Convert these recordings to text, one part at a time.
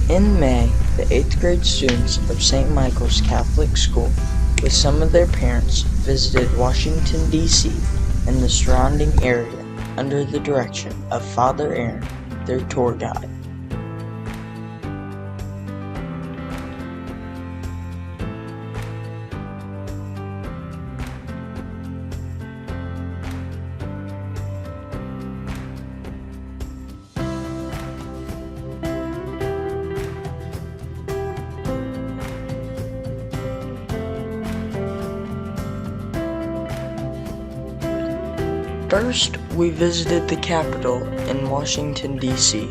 In May, the 8th grade students of St. Michael's Catholic School, with some of their parents, visited Washington, D.C. and the surrounding area under the direction of Father Aaron, their tour guide. First, we visited the Capitol in Washington, D.C.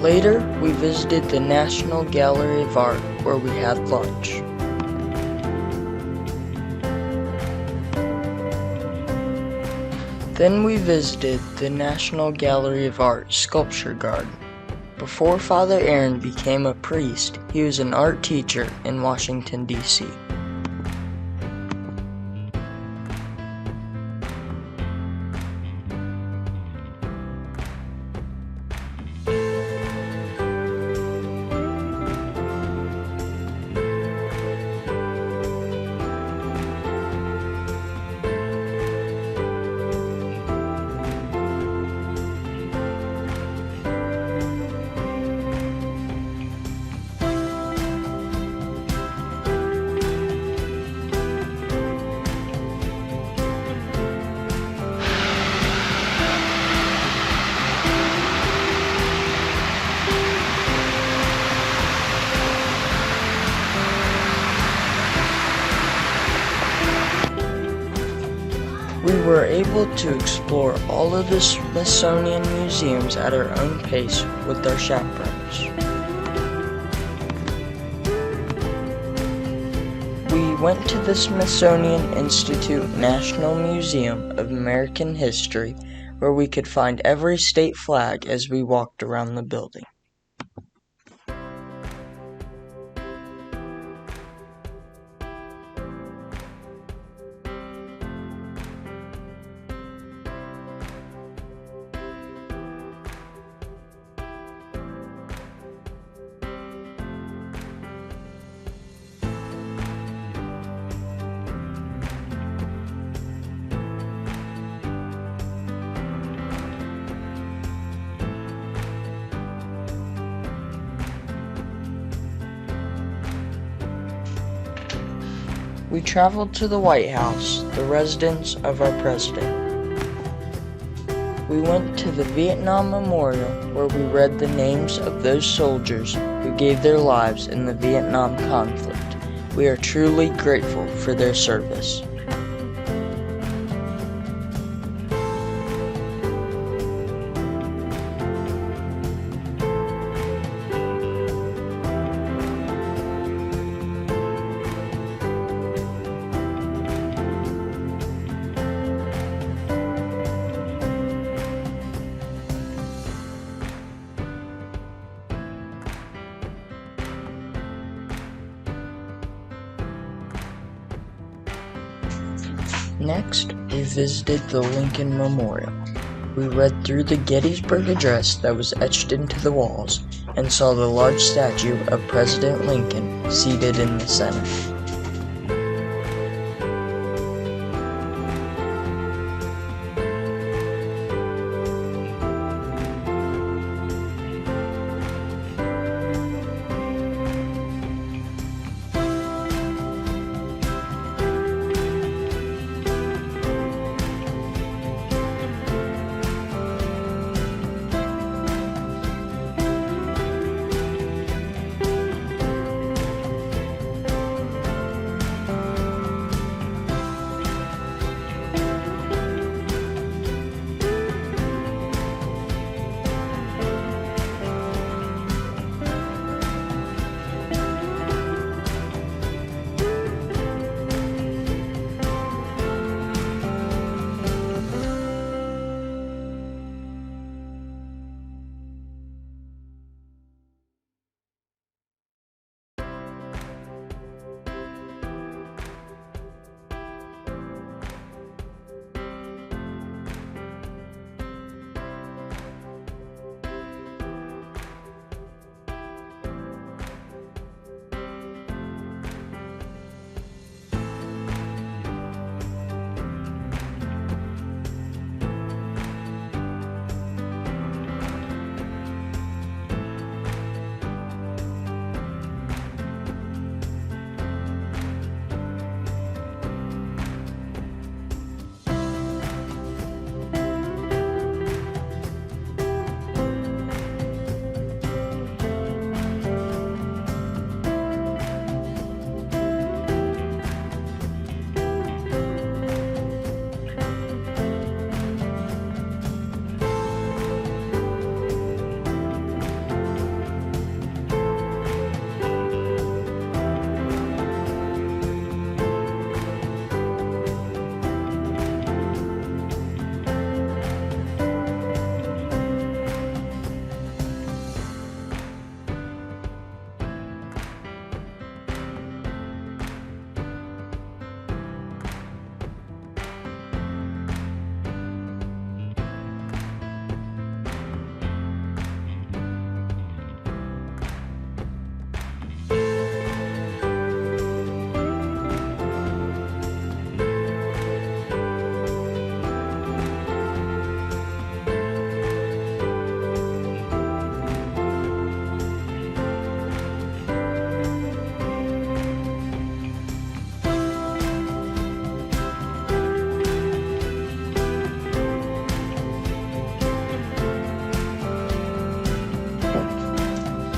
Later, we visited the National Gallery of Art, where we had lunch. Then we visited the National Gallery of Art Sculpture Garden. Before Father Aaron became a priest, he was an art teacher in Washington, D.C. We were able to explore all of the Smithsonian museums at our own pace with our chaperones. We went to the Smithsonian Institute National Museum of American History, where we could find every state flag as we walked around the building. We traveled to the White House, the residence of our president. We went to the Vietnam Memorial, where we read the names of those soldiers who gave their lives in the Vietnam conflict. We are truly grateful for their service. Next, we visited the Lincoln Memorial. We read through the Gettysburg Address that was etched into the walls and saw the large statue of President Lincoln seated in the center.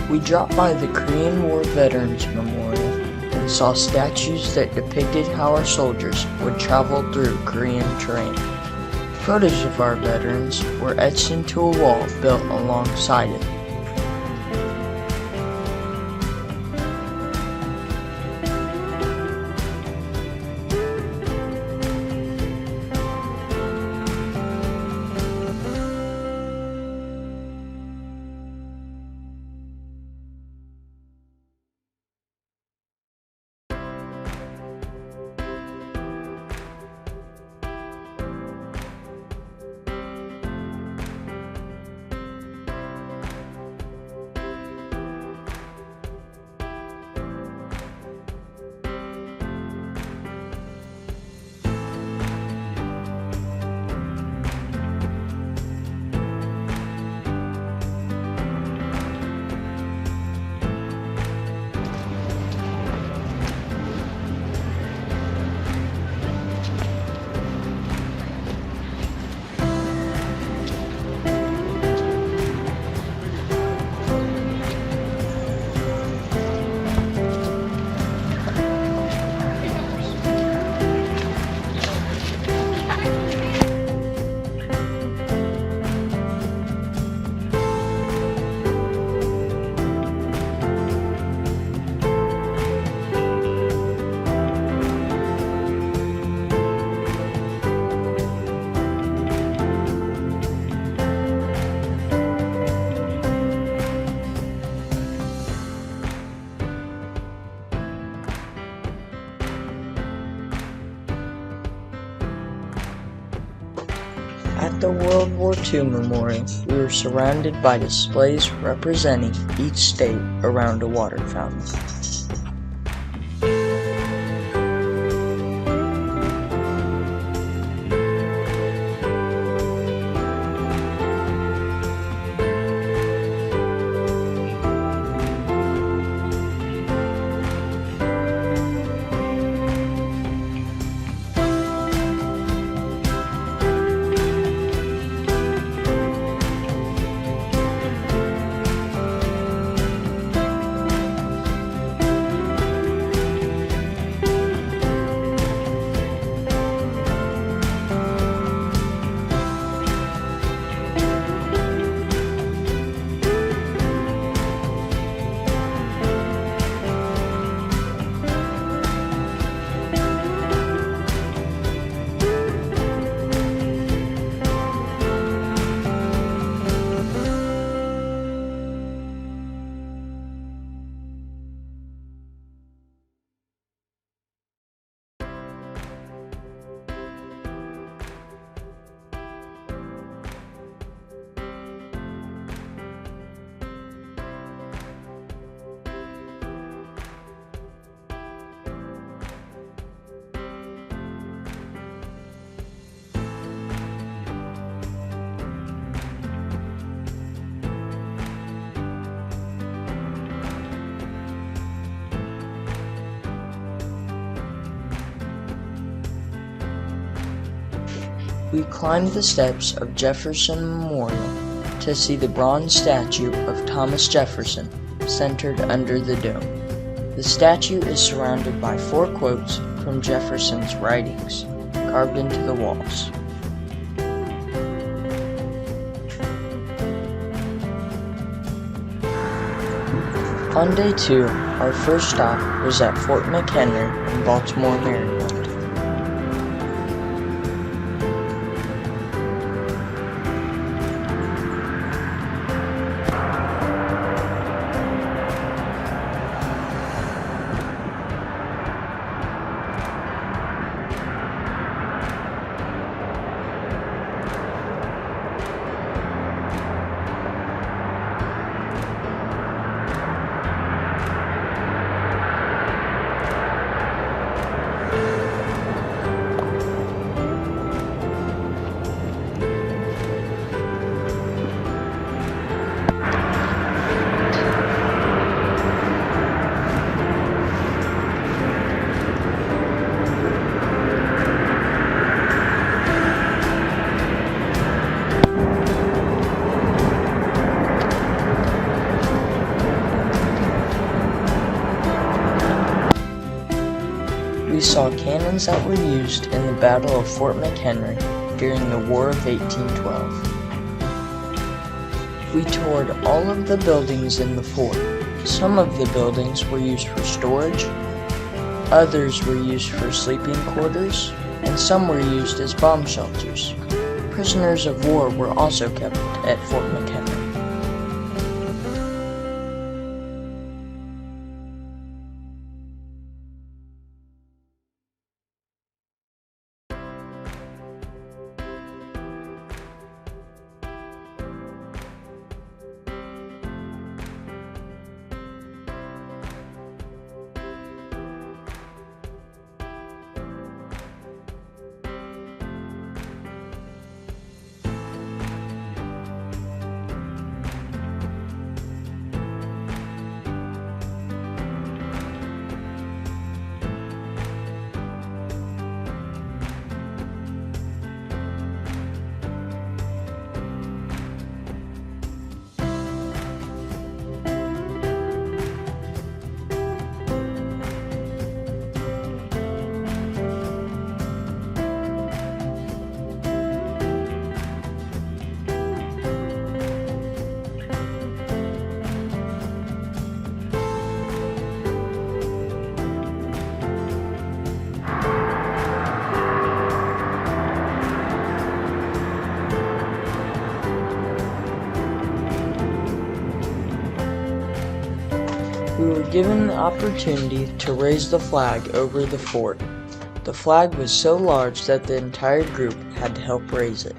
We dropped by the Korean War Veterans Memorial and saw statues that depicted how our soldiers would travel through Korean terrain. Photos of our veterans were etched into a wall built alongside it. At the World War II Memorial, we were surrounded by displays representing each state around a water fountain. We climbed the steps of Jefferson Memorial to see the bronze statue of Thomas Jefferson centered under the dome. The statue is surrounded by 4 quotes from Jefferson's writings, carved into the walls. On day 2, our first stop was at Fort McHenry in Baltimore, Maryland. cannons that were used in the Battle of Fort McHenry during the War of 1812. We toured all of the buildings in the fort. Some of the buildings were used for storage, others were used for sleeping quarters, and some were used as bomb shelters. Prisoners of war were also kept at Fort McHenry. We were given the opportunity to raise the flag over the fort. The flag was so large that the entire group had to help raise it.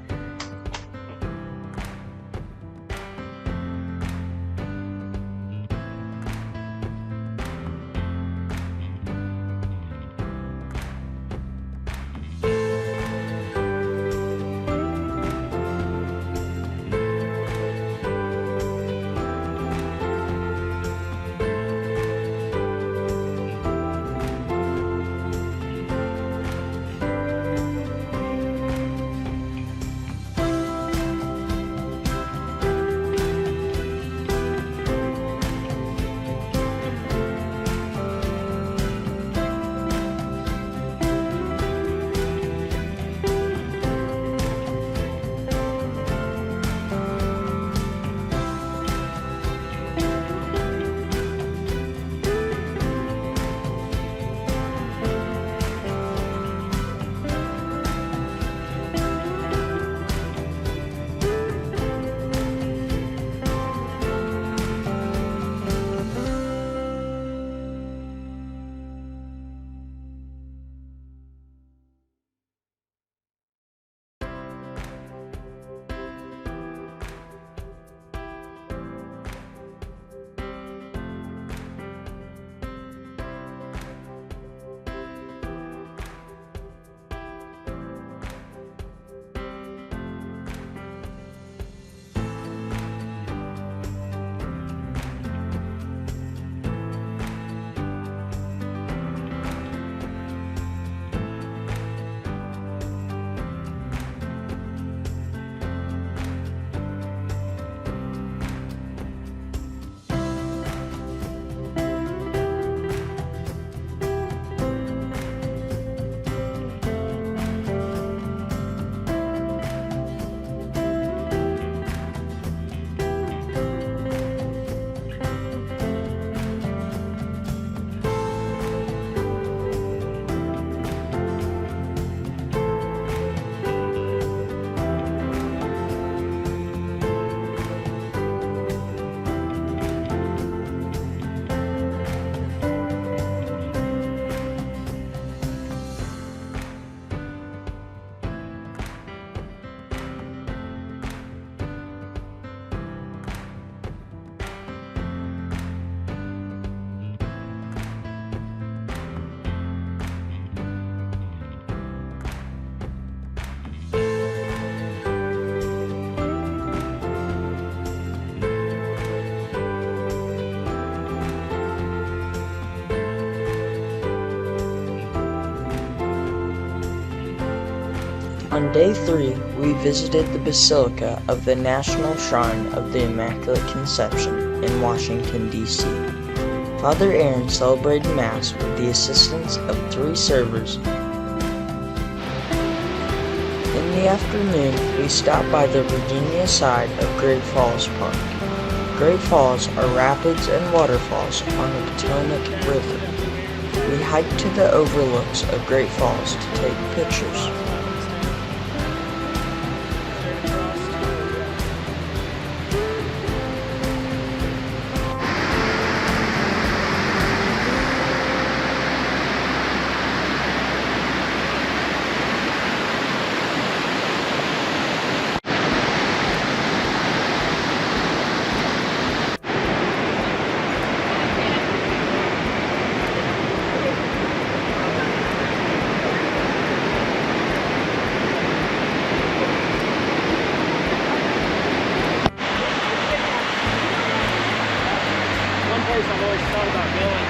On day 3, we visited the Basilica of the National Shrine of the Immaculate Conception in Washington, D.C. Father Aaron celebrated Mass with the assistance of 3 servers the afternoon, we stopped by the Virginia side of Great Falls Park. Great Falls are rapids and waterfalls on the Potomac River. We hiked to the overlooks of Great Falls to take pictures. I've always thought about going.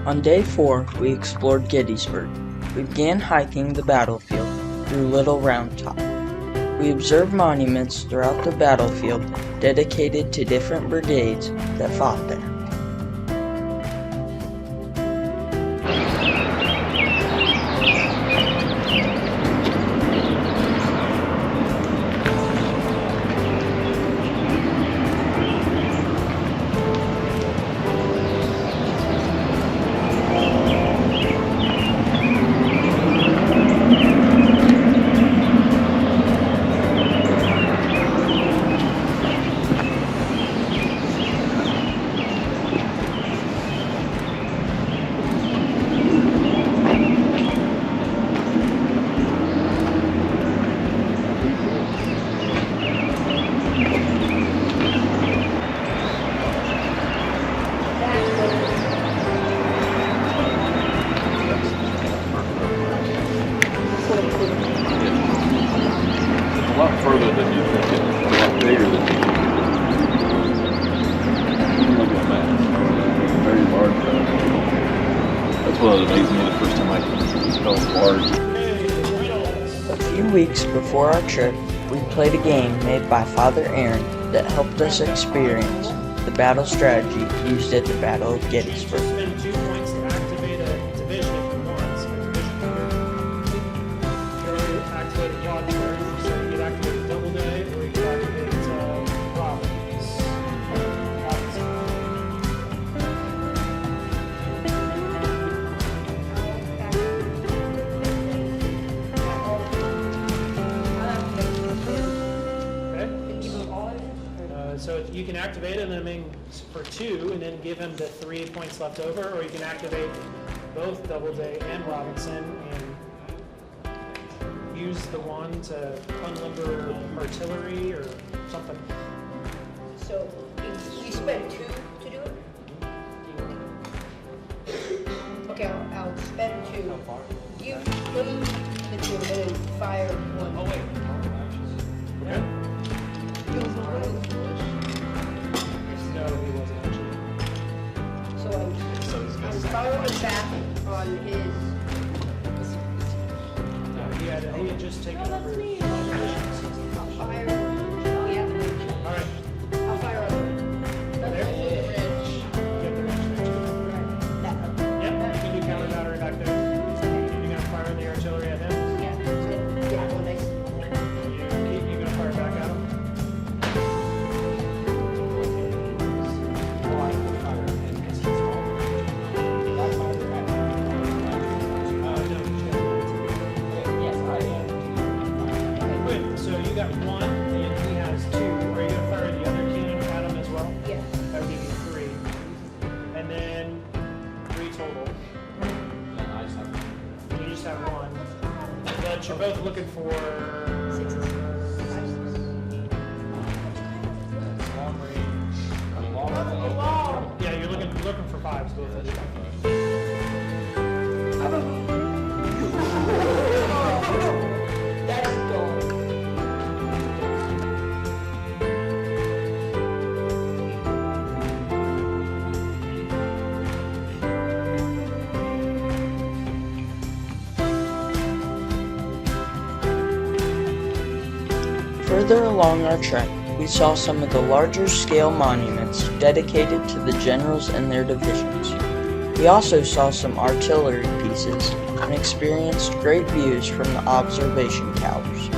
On day 4, we explored Gettysburg. We began hiking the battlefield through Little Round Top. We observed monuments throughout the battlefield dedicated to different brigades that fought there. A lot further than you think. It's a lot bigger than you think. Look at that. Very large. That's what amazed me the first time I saw it large. A few weeks before our trip, we played a game made by Father Aaron that helped us experience the battle strategy used at the Battle of Gettysburg. Spend 2 points to activate a division if you want. So division here. Activate a quad turn, so you can activate a double day, or you can activate Robins. So you can activate him for 2 and then give him the 3 points left over, or you can activate both Doubleday and Robinson and use the one to unlimber artillery or something. So you spend 2 to do it? Okay, I'll spend 2. You put the 2 and then fire 1. Oh wait. Okay. No, he wasn't actually. So I'm firing back on his. No, he had just taken over. I'll fire. Yeah. All right. I'll fire on him. There. The ridge. Get the range there too. That. Yep. You can do counter battery back there. You're gonna fire the artillery at him. Yeah. Yeah. Well, nice. You gonna fire back at him. So you got 1, and he has 2. Are you going to fire the other cannon at him as well? Yeah. That would give you 3. And then 3 total. You just have 1. But you're both looking for... Yeah, you're looking for 5s, both of you. That's gold. Further along our trek, we saw some of the larger scale monuments dedicated to the generals and their divisions. We also saw some artillery pieces and experienced great views from the observation towers.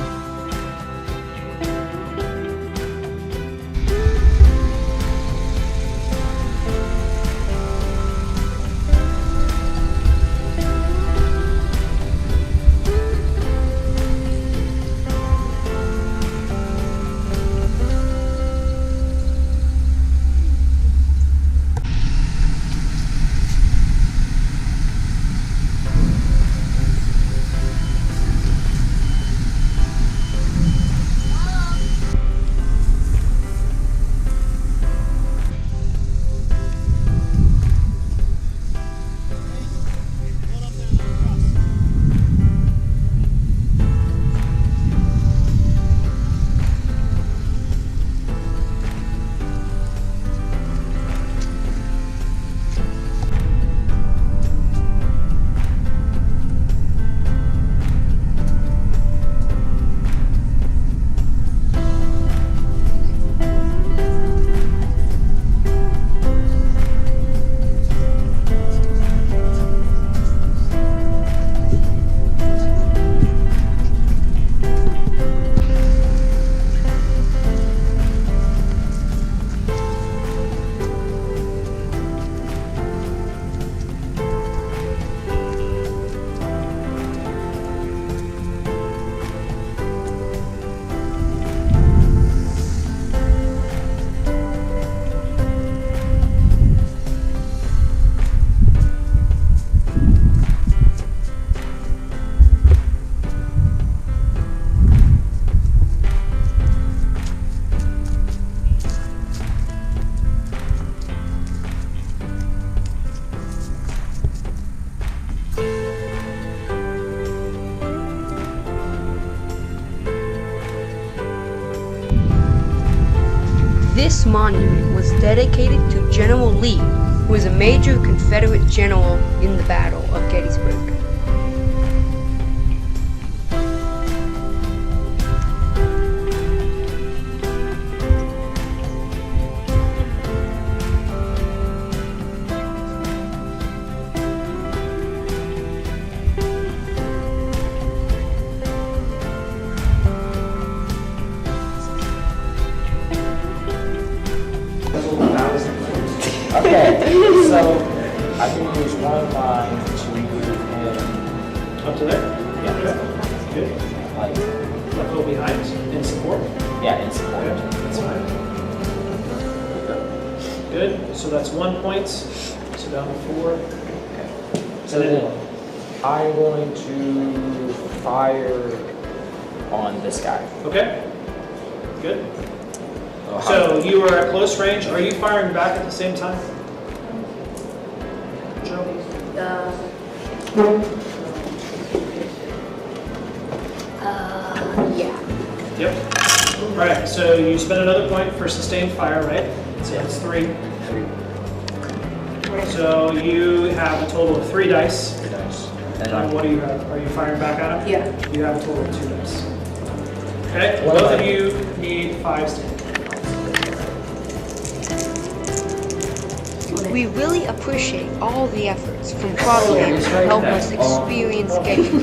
This monument was dedicated to General Lee, who was a major Confederate general in the Battle of Gettysburg. Okay, so I can use one line to move him. Up to there? Yeah. Okay. Good. Like, I'll go behind in support. yeah, in support. Okay. That's fine. Good. So that's 1 point. So down to 4. Okay. So then I'm going to fire on this guy. Okay. Good. Oh, how- So you are at close range. Are you firing back at the same time? Joe? Yeah. Yep. All right. So you spend another point for sustained fire, right? So that's 3. So you have a total of 3 dice. Very nice. And And I'm what do you have? Are you firing back at him? Yeah. You have a total of 2 dice. Okay. What Both about- of you need 5s to hit. We really appreciate all the efforts from Father Aaron to help us experience Gettysburg.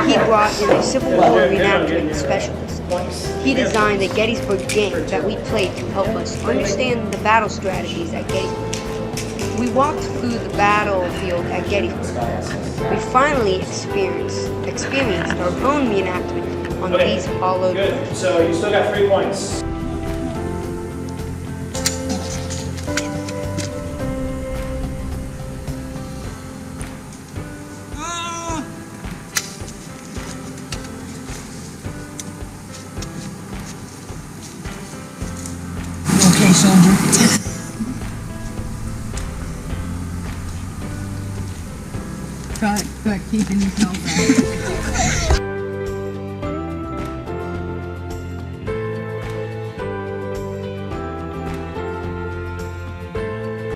He brought in a Civil War reenactment specialist. He designed a Gettysburg game that we played to help us understand the battle strategies at Gettysburg. We walked through the battlefield at Gettysburg. We finally experienced our own reenactment on Okay, these hollowed good. So you still got 3 points. Okay, soldier. Try keeping yourself out.